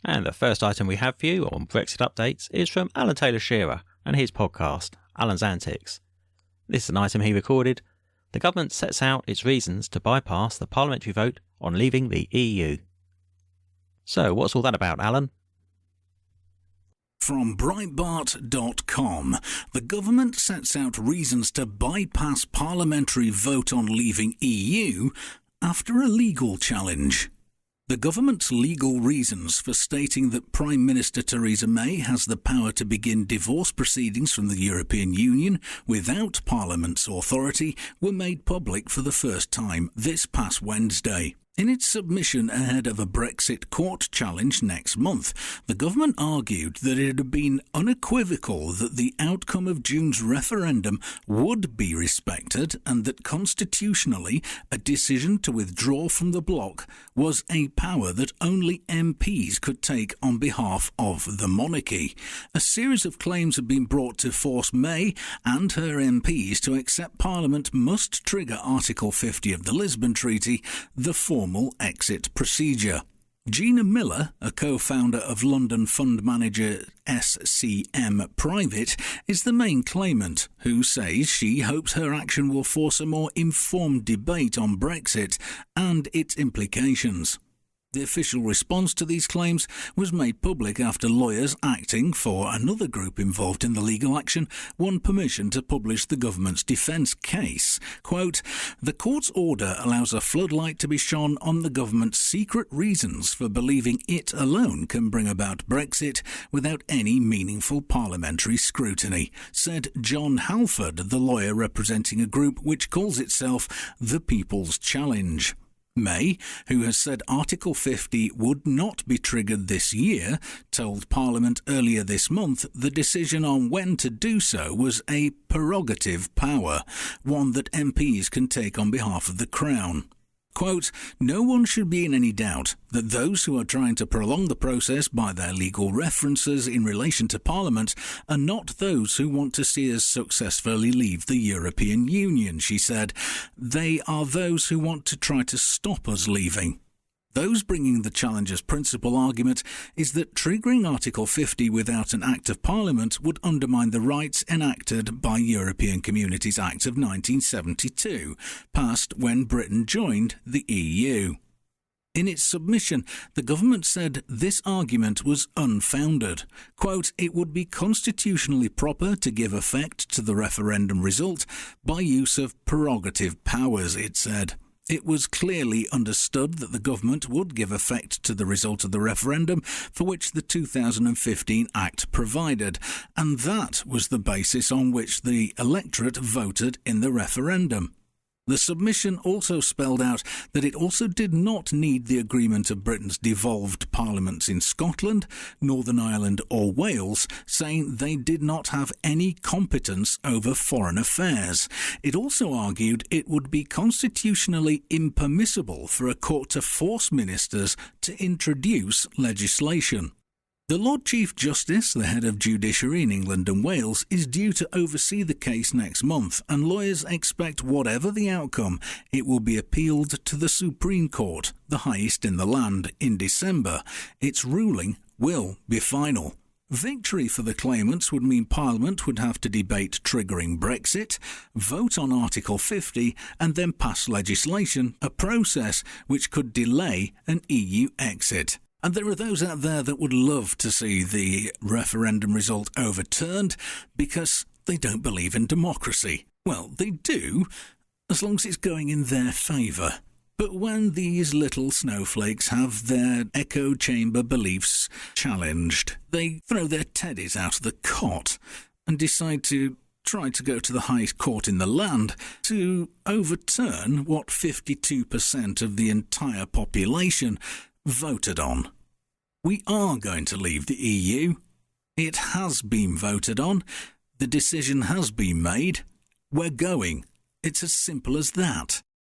And the first item we have for you on Brexit updates is from Alan Taylor-Shearer and his podcast, Alan's Antics. This is an item he recorded. The government sets out its reasons to bypass the parliamentary vote on leaving the EU. So, what's all that about, Alan? From Breitbart.com, the government sets out reasons to bypass parliamentary vote on leaving EU after a legal challenge. The government's legal reasons for stating that Prime Minister Theresa May has the power to begin divorce proceedings from the European Union without Parliament's authority were made public for the first time this past Wednesday. In its submission ahead of a Brexit court challenge next month, the government argued that it had been unequivocal that the outcome of June's referendum would be respected and that constitutionally a decision to withdraw from the bloc was a power that only MPs could take on behalf of the monarchy. A series of claims have been brought to force May and her MPs to accept Parliament must trigger Article 50 of the Lisbon Treaty, the formal exit procedure. Gina Miller, a co-founder of London fund manager SCM Private, is the main claimant, who says she hopes her action will force a more informed debate on Brexit and its implications. The official response to these claims was made public after lawyers acting for another group involved in the legal action won permission to publish the government's defence case. Quote, "The court's order allows a floodlight to be shone on the government's secret reasons for believing it alone can bring about Brexit without any meaningful parliamentary scrutiny," said John Halford, the lawyer representing a group which calls itself the People's Challenge. May, who has said Article 50 would not be triggered this year, told Parliament earlier this month the decision on when to do so was a prerogative power, one that MPs can take on behalf of the Crown. Quote, "No one should be in any doubt that those who are trying to prolong the process by their legal references in relation to Parliament are not those who want to see us successfully leave the European Union," she said. "They are those who want to try to stop us leaving." Those bringing the challenger's principal argument is that triggering Article 50 without an Act of Parliament would undermine the rights enacted by European Communities Act of 1972, passed when Britain joined the EU. In its submission, the government said this argument was unfounded. Quote, "It would be constitutionally proper to give effect to the referendum result by use of prerogative powers," it said. It was clearly understood that the government would give effect to the result of the referendum for which the 2015 Act provided, and that was the basis on which the electorate voted in the referendum. The submission also spelled out that it also did not need the agreement of Britain's devolved parliaments in Scotland, Northern Ireland or Wales, saying they did not have any competence over foreign affairs. It also argued it would be constitutionally impermissible for a court to force ministers to introduce legislation. The Lord Chief Justice, the head of judiciary in England and Wales, is due to oversee the case next month, and lawyers expect whatever the outcome, it will be appealed to the Supreme Court, the highest in the land, in December. Its ruling will be final. Victory for the claimants would mean Parliament would have to debate triggering Brexit, vote on Article 50 and then pass legislation, a process which could delay an EU exit. And there are those out there that would love to see the referendum result overturned because they don't believe in democracy. Well, they do, as long as it's going in their favour. But when these little snowflakes have their echo chamber beliefs challenged, they throw their teddies out of the cot and decide to try to go to the highest court in the land to overturn what 52% of the entire population voted on. We are going to leave the EU. It has been voted on. The decision has been made. We're going. It's as simple as that.